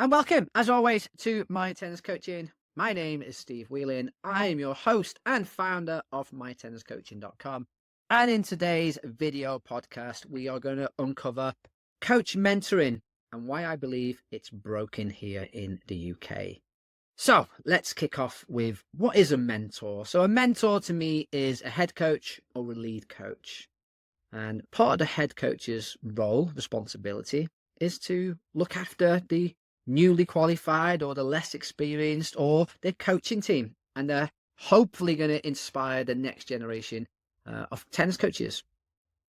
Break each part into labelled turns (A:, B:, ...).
A: And welcome, as always, to My Tennis Coaching. My name is Steve Whelan. I am your host and founder of mytenniscoaching.com. And in today's video podcast, we are going to uncover coach mentoring and why I believe it's broken here in the UK. So let's kick off with what is a mentor? So a mentor to me is a head coach or a lead coach. And part of the head coach's role, responsibility, is to look after the newly qualified or the less experienced or their coaching team. And they're hopefully going to inspire the next generation of tennis coaches.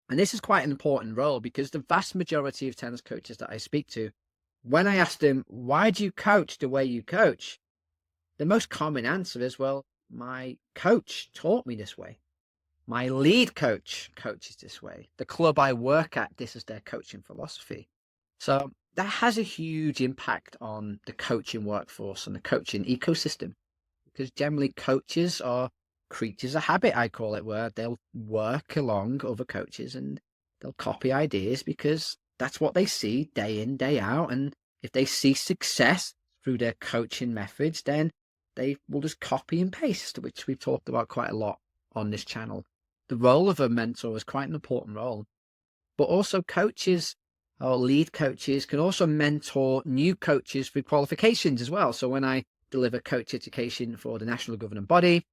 A: And this is quite an important role because the vast majority of tennis coaches that I speak to, when I ask them, why do you coach the way you coach? The most common answer is, well, my coach taught me this way. My lead coach coaches this way. The club I work at, this is their coaching philosophy. So that has a huge impact on the coaching workforce and the coaching ecosystem, because generally coaches are creatures of habit, I call it, where they'll work along other coaches and they'll copy ideas because that's what they see day in, day out. And if they see success through their coaching methods, then they will just copy and paste, which we've talked about quite a lot on this channel. The role of a mentor is quite an important role, but also coaches or lead coaches can also mentor new coaches through qualifications as well. So when I deliver coach education for the national governing body,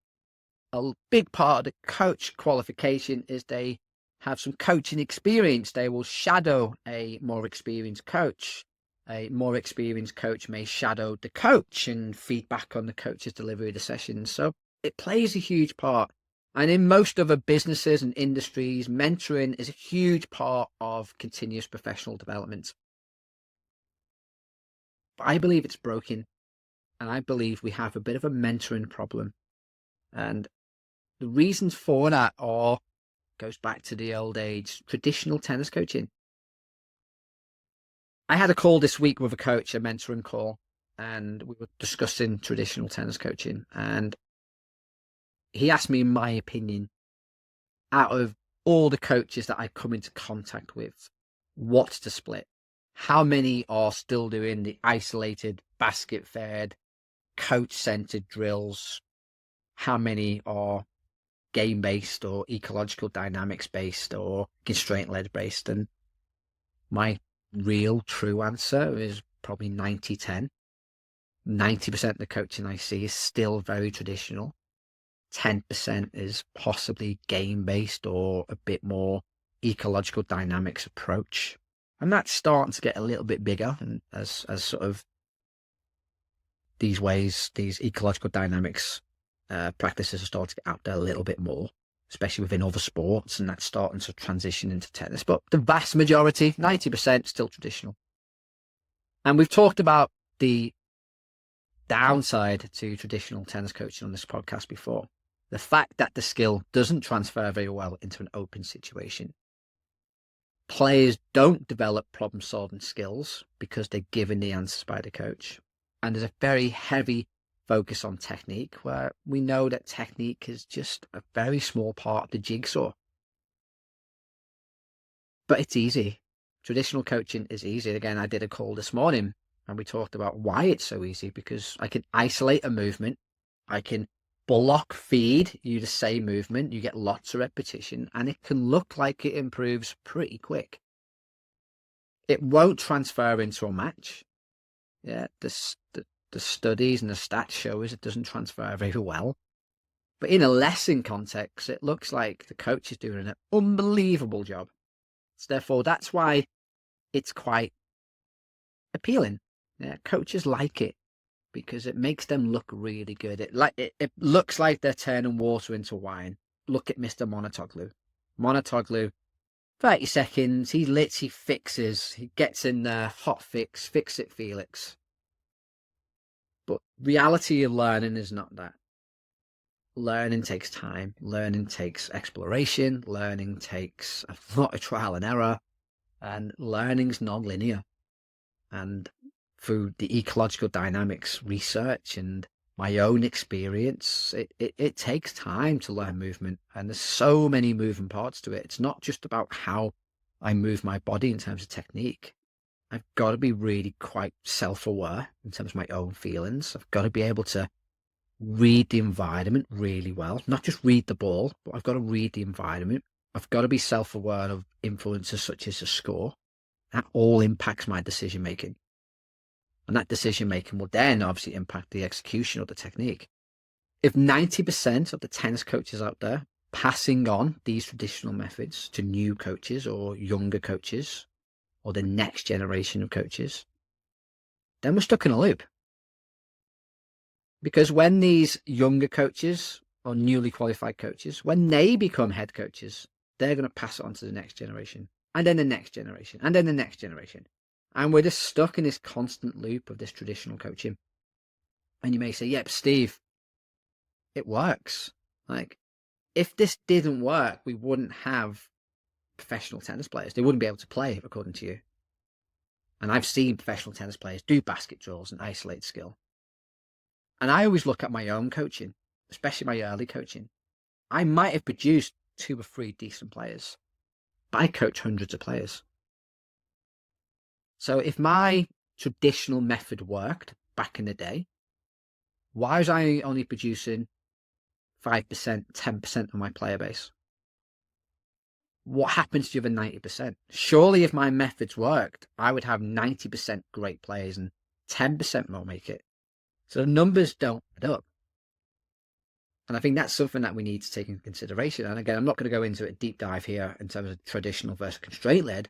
A: a big part of the coach qualification is they have some coaching experience. They will shadow a more experienced coach. A more experienced coach may shadow the coach and feedback on the coach's delivery of the sessions. So it plays a huge part. And in most other businesses and industries, mentoring is a huge part of continuous professional development. But I believe it's broken. And I believe we have a bit of a mentoring problem. And the reasons for that goes back to the old age, traditional tennis coaching. I had a call this week with a coach, a mentoring call, and we were discussing traditional tennis coaching. And he asked me, in my opinion, out of all the coaches that I've come into contact with, what's the split? How many are still doing the isolated, basket-fed, coach-centered drills? How many are game-based or ecological dynamics-based or constraint-led based? And my real true answer is probably 90-10. 90% of the coaching I see is still very traditional. 10% is possibly game-based or a bit more ecological dynamics approach. And that's starting to get a little bit bigger, and as sort of these ecological dynamics practices are starting to get out there a little bit more, especially within other sports, and that's starting to transition into tennis. But the vast majority, 90%, still traditional. And we've talked about the downside to traditional tennis coaching on this podcast before. The fact that the skill doesn't transfer very well into an open situation. Players don't develop problem-solving skills because they're given the answers by the coach. And there's a very heavy focus on technique, where we know that technique is just a very small part of the jigsaw. But it's easy. Traditional coaching is easy. Again, I did a call this morning and we talked about why it's so easy, because I can isolate a movement. I can block feed you the same movement. You get lots of repetition and it can look like it improves pretty quick. It won't transfer into a match. Yeah, the studies and the stats show us it doesn't transfer very well. But in a lesson context, it looks like the coach is doing an unbelievable job. So therefore, that's why it's quite appealing. Yeah, coaches like it because it makes them look really good. It looks like they're turning water into wine. Look at Mr. Monotoglu. Monotoglu, 30 seconds, he literally he fixes, he gets in there, hot fix it Felix. But reality of learning is not that. Learning takes time. Learning takes exploration. Learning takes a lot of trial and error. And learning's non-linear. And through the ecological dynamics research and my own experience, it takes time to learn movement. And there's so many moving parts to it. It's not just about how I move my body in terms of technique. I've got to be really quite self-aware in terms of my own feelings. I've got to be able to read the environment really well, not just read the ball, but I've got to read the environment. I've got to be self-aware of influences such as the score. That all impacts my decision making. And that decision making will then obviously impact the execution of the technique. If 90% of the tennis coaches out there passing on these traditional methods to new coaches or younger coaches or the next generation of coaches, then we're stuck in a loop. Because when these younger coaches or newly qualified coaches, when they become head coaches, they're going to pass it on to the next generation, and then the next generation, and then the next generation. And we're just stuck in this constant loop of this traditional coaching. And you may say, yep, Steve, it works. Like, if this didn't work, we wouldn't have professional tennis players. They wouldn't be able to play, according to you. And I've seen professional tennis players do basket drills and isolate skill. And I always look at my own coaching, especially my early coaching. I might have produced 2 or 3 decent players, but I coach hundreds of players. So if my traditional method worked back in the day, why was I only producing 5%, 10% of my player base? What happens to the other 90%? Surely if my methods worked, I would have 90% great players and 10% won't make it. So the numbers don't add up. And I think that's something that we need to take into consideration. And again, I'm not going to go into a deep dive here in terms of traditional versus constraint-led,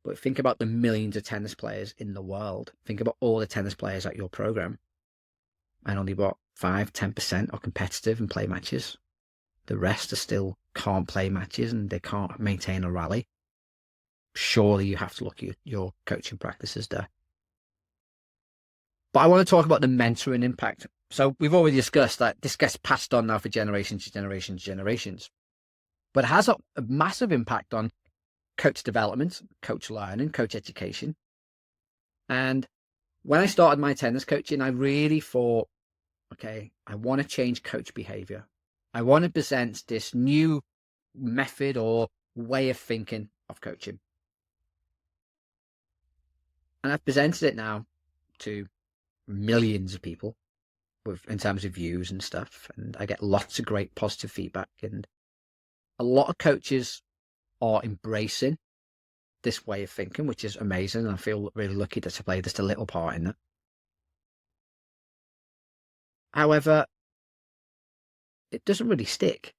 A: but think about the millions of tennis players in the world. Think about all the tennis players at your program. And only what, 5, 10% are competitive and play matches. The rest are still can't play matches and they can't maintain a rally. Surely you have to look at your coaching practices there. But I want to talk about the mentoring impact. So we've already discussed that this gets passed on now for generations to generations to generations. But it has a massive impact on coach development, coach learning, coach education. And when I started my tennis coaching, I really thought, okay, I want to change coach behavior. I want to present this new method or way of thinking of coaching. And I've presented it now to millions of people in terms of views and stuff. And I get lots of great positive feedback. And a lot of coaches are embracing this way of thinking, which is amazing. And I feel really lucky to play just a little part in that. However, it doesn't really stick.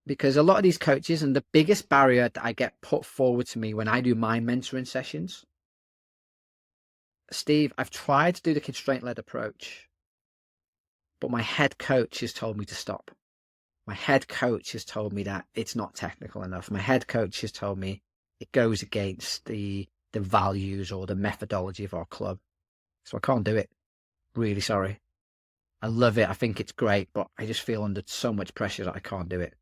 A: Because a lot of these coaches, and the biggest barrier that I get put forward to me when I do my mentoring sessions, Steve, I've tried to do the constraint-led approach, but my head coach has told me to stop. My head coach has told me that it's not technical enough. My head coach has told me it goes against the values or the methodology of our club. So I can't do it. Really sorry. I love it. I think it's great, but I just feel under so much pressure that I can't do it.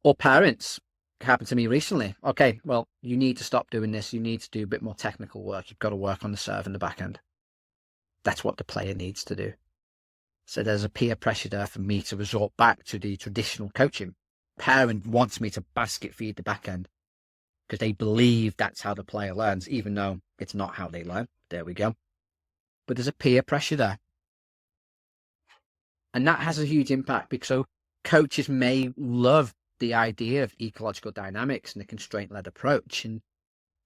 A: Or parents, happened to me recently. Okay, well, you need to stop doing this. You need to do a bit more technical work. You've got to work on the serve and the backhand. That's what the player needs to do. So there's a peer pressure there for me to resort back to the traditional coaching. Parent wants me to basket feed the backhand because they believe that's how the player learns, even though it's not how they learn. There we go. But there's a peer pressure there. And that has a huge impact because so coaches may love the idea of ecological dynamics and the constraint-led approach, and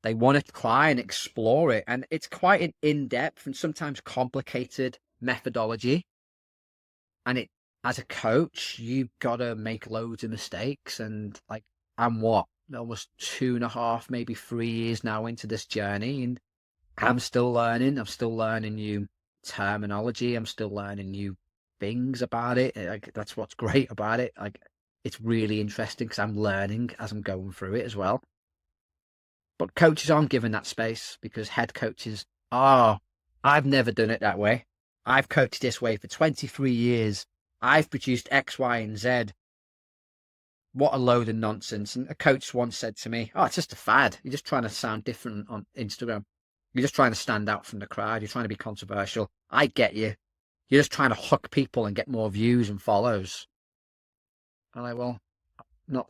A: they want to try and explore it. And it's quite an in-depth and sometimes complicated methodology. And it, as a coach, you've got to make loads of mistakes. And like, I'm what, almost 2.5, maybe 3 years now into this journey, and I'm still learning. I'm still learning new terminology. I'm still learning new things about it. Like, that's what's great about it. Like, it's really interesting because I'm learning as I'm going through it as well. But coaches aren't given that space because head coaches are, I've never done it that way. I've coached this way for 23 years. I've produced X, Y, and Z. What a load of nonsense. And a coach once said to me, oh, it's just a fad. You're just trying to sound different on Instagram. You're just trying to stand out from the crowd. You're trying to be controversial. I get you. You're just trying to hook people and get more views and follows. I'm like, well,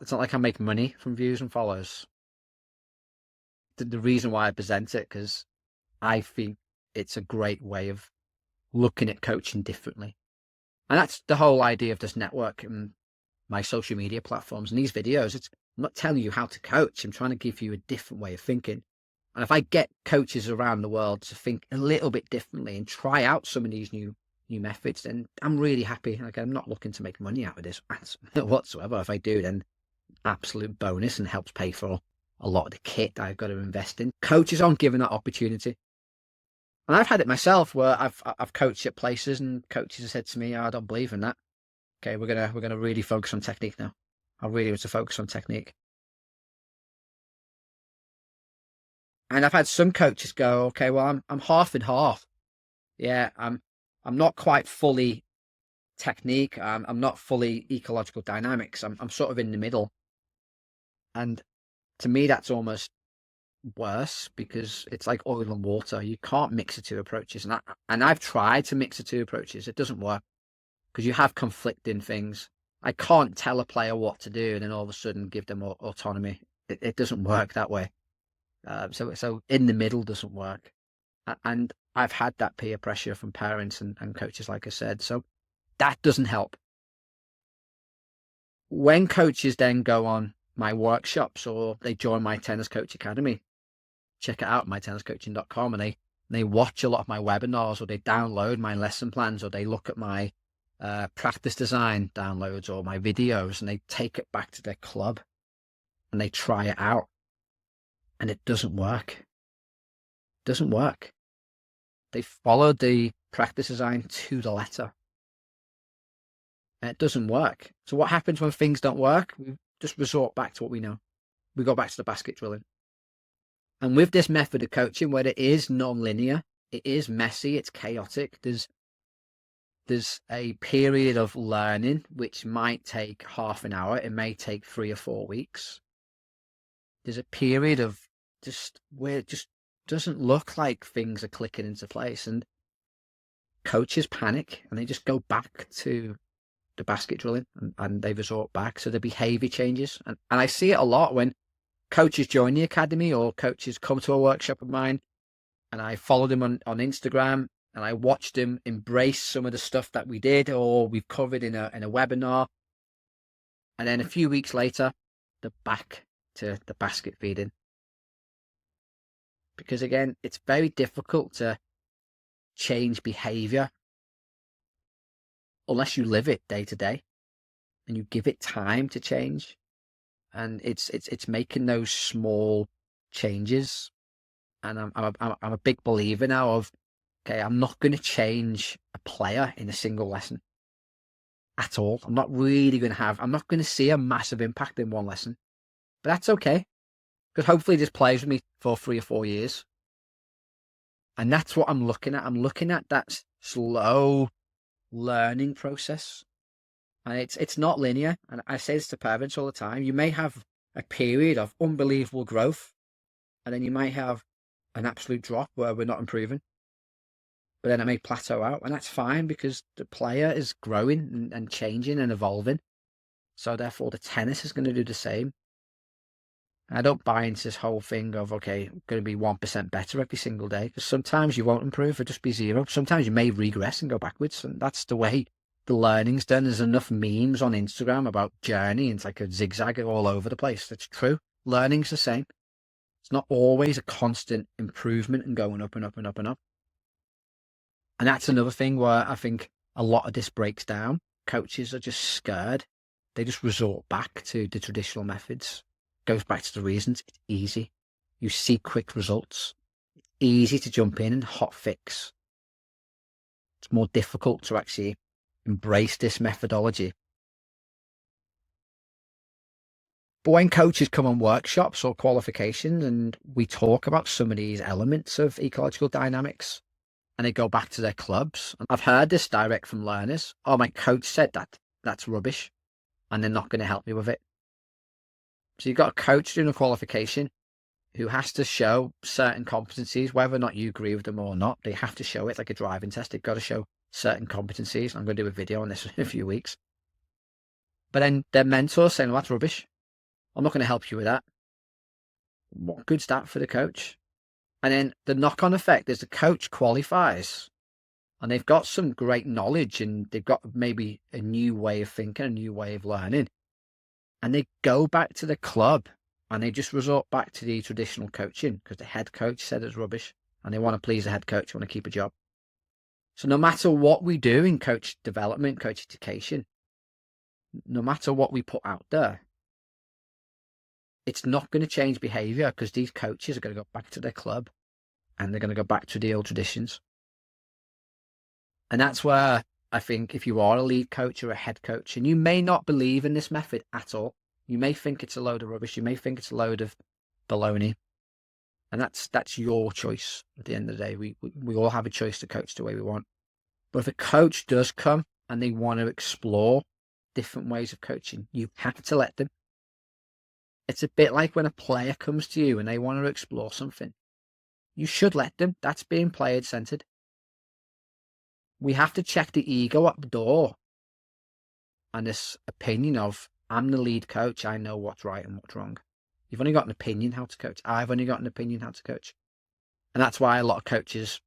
A: it's not like I make money from views and follows. the reason why I present it, because I think it's a great way of looking at coaching differently. And that's the whole idea of this network and my social media platforms and these videos. I'm not telling you how to coach. I'm trying to give you a different way of thinking. And if I get coaches around the world to think a little bit differently and try out some of these new methods, then I'm really happy. Like, I'm not looking to make money out of this whatsoever. If I do, then absolute bonus, and helps pay for a lot of the kit I've got to invest in. Coaches aren't given that opportunity. And I've had it myself where I've coached at places and coaches have said to me, "Oh, I don't believe in that. Okay, we're gonna really focus on technique now. I really want to focus on technique." And I've had some coaches go, "Okay, well, I'm half and half. Yeah, I'm not quite fully technique. I'm not fully ecological dynamics. I'm sort of in the middle." And to me, that's almost worse, because it's like oil and water. You can't mix the two approaches. And I've tried to mix the two approaches. It doesn't work, because you have conflicting things. I can't tell a player what to do and then all of a sudden give them autonomy. It doesn't work that way. So in the middle doesn't work. And I've had that peer pressure from parents and coaches, like I said. So that doesn't help. When coaches then go on my workshops or they join my tennis coach academy, check it out, mytenniscoaching.com, and they watch a lot of my webinars, or they download my lesson plans, or they look at my practice design downloads or my videos, and they take it back to their club and they try it out, and it doesn't work. It doesn't work. They followed the practice design to the letter, and it doesn't work. So what happens when things don't work? We just resort back to what we know. We go back to the basket drilling. And with this method of coaching, where it is non-linear, it is messy, it's chaotic. There's a period of learning which might take half an hour. It may take 3 or 4 weeks. There's a period of just where it just doesn't look like things are clicking into place, and coaches panic and they just go back to the basket drilling, and they resort back. So the behavior changes. And I see it a lot when coaches join the academy, or coaches come to a workshop of mine, and I follow them on Instagram, and I watch them embrace some of the stuff that we did or we've covered in a webinar. And then a few weeks later, they're back to the basket feeding. Because again, it's very difficult to change behavior unless you live it day to day and you give it time to change. And it's making those small changes. And I'm a big believer now of, okay, I'm not going to change a player in a single lesson at all. I'm not going to see a massive impact in one lesson, but that's okay, because hopefully this plays with me for 3 or 4 years. And that's what I'm looking at. I'm looking at that slow learning process. And it's not linear. And I say this to parents all the time. You may have a period of unbelievable growth, and then you might have an absolute drop where we're not improving. But then it may plateau out, and that's fine, because the player is growing and changing and evolving. So therefore the tennis is going to do the same. I don't buy into this whole thing of, okay, I'm going to be 1% better every single day, because sometimes you won't improve. It'll just be 0. Sometimes you may regress and go backwards, and that's the way the learning's done. There's enough memes on Instagram about journey, and it's like a zigzag all over the place. That's true. Learning's the same. It's not always a constant improvement and going up and up and up and up. And that's another thing where I think a lot of this breaks down. Coaches are just scared. They just resort back to the traditional methods. Goes back to the reasons. It's easy. You see quick results. It's easy to jump in and hot fix. It's more difficult to actually embrace this methodology. But when coaches come on workshops or qualifications and we talk about some of these elements of ecological dynamics, and they go back to their clubs, and I've heard this direct from learners: "Oh, my coach said that's rubbish, and they're not going to help me with it." So you've got a coach doing a qualification who has to show certain competencies, whether or not you agree with them or not. They have to show it, like a driving test. They've got to show certain competencies. I'm going to do a video on this in a few weeks. But then their mentor saying, "Well, that's rubbish. I'm not going to help you with that." what good's that for the coach? And then the knock-on effect is the coach qualifies and they've got some great knowledge and they've got maybe a new way of thinking, a new way of learning. And they go back to the club and they just resort back to the traditional coaching because the head coach said it's rubbish and they want to please the head coach, want to keep a job. So no matter what we do in coach development, coach education, no matter what we put out there, it's not going to change behavior because these coaches are going to go back to their club and they're going to go back to the old traditions. And that's where I think if you are a lead coach or a head coach and you may not believe in this method at all, you may think it's a load of rubbish, you may think it's a load of baloney, and that's your choice. At the end of the day, we all have a choice to coach the way we want. But if a coach does come and they want to explore different ways of coaching, you have to let them. It's a bit like when a player comes to you and they want to explore something. You should let them. That's being player-centered. We have to check the ego at the door and this opinion of, I'm the lead coach, I know what's right and what's wrong. You've only got an opinion how to coach. I've only got an opinion how to coach. And that's why a lot of coaches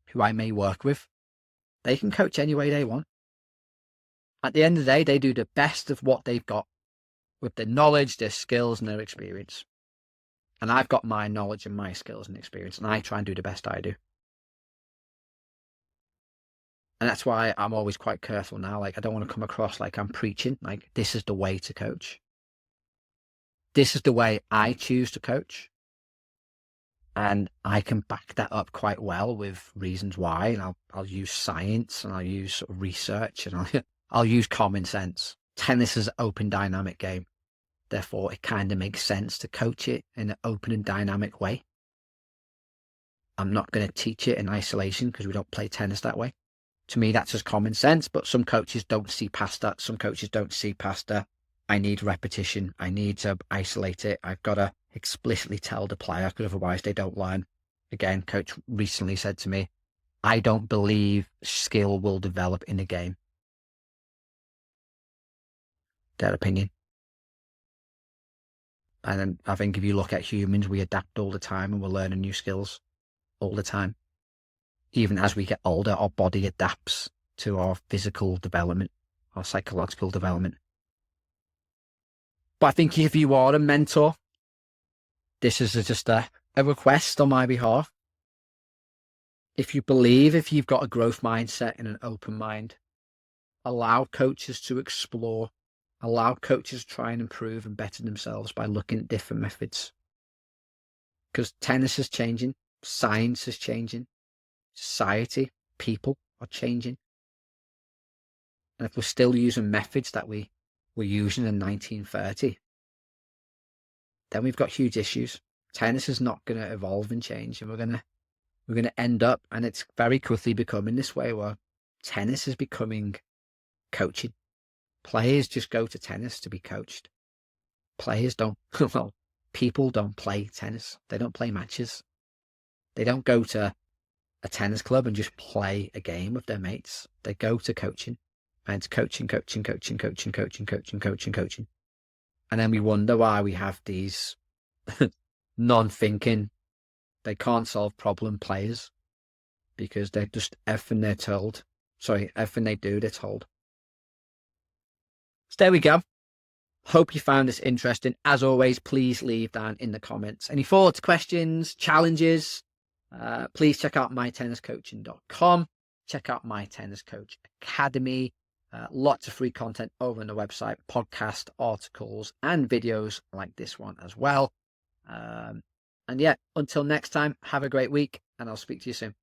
A: who I may work with, they can coach any way they want. At the end of the day, they do the best of what they've got with their knowledge, their skills, and their experience. And I've got my knowledge and my skills and experience, and I try and do the best I do. And that's why I'm always quite careful now. Like, I don't want to come across like I'm preaching, like this is the way to coach. This is the way I choose to coach. And I can back that up quite well with reasons why. And I'll use science and I'll use sort of research and I'll use common sense. Tennis is an open dynamic game. Therefore, it kind of makes sense to coach it in an open and dynamic way. I'm not going to teach it in isolation because we don't play tennis that way. To me, that's just common sense, but some coaches don't see past that. Some coaches don't see past that. I need repetition. I need to isolate it. I've got to explicitly tell the player because otherwise they don't learn. Again, coach recently said to me, I don't believe skill will develop in a game. Their opinion. And then I think if you look at humans, we adapt all the time and we're learning new skills all the time. Even as we get older, our body adapts to our physical development, our psychological development. But I think if you are a mentor, this is just a request on my behalf. If you believe, if you've got a growth mindset and an open mind, allow coaches to explore, allow coaches to try and improve and better themselves by looking at different methods. Because tennis is changing, science is changing, society, people are changing. And if we're still using methods that we were using in 1930, then we've got huge issues. Tennis is not going to evolve and change, and we're going to end up, and it's very quickly becoming this way where tennis is becoming coaching. Players just go to tennis to be coached. Players don't, well, people don't play tennis. They don't play matches. They don't go to a tennis club and just play a game with their mates. They go to coaching. And it's coaching. And then we wonder why we have these non-thinking, they can't solve problem players because they're just everything they're told. Sorry, everything they do, they're told. So there we go. Hope you found this interesting. As always, please leave down in the comments any thoughts, questions, challenges. Please check out mytenniscoaching.com. Check out My Tennis Coach Academy. Lots of free content over on the website, podcast, articles, and videos like this one as well. And yeah, until next time, have a great week, and I'll speak to you soon.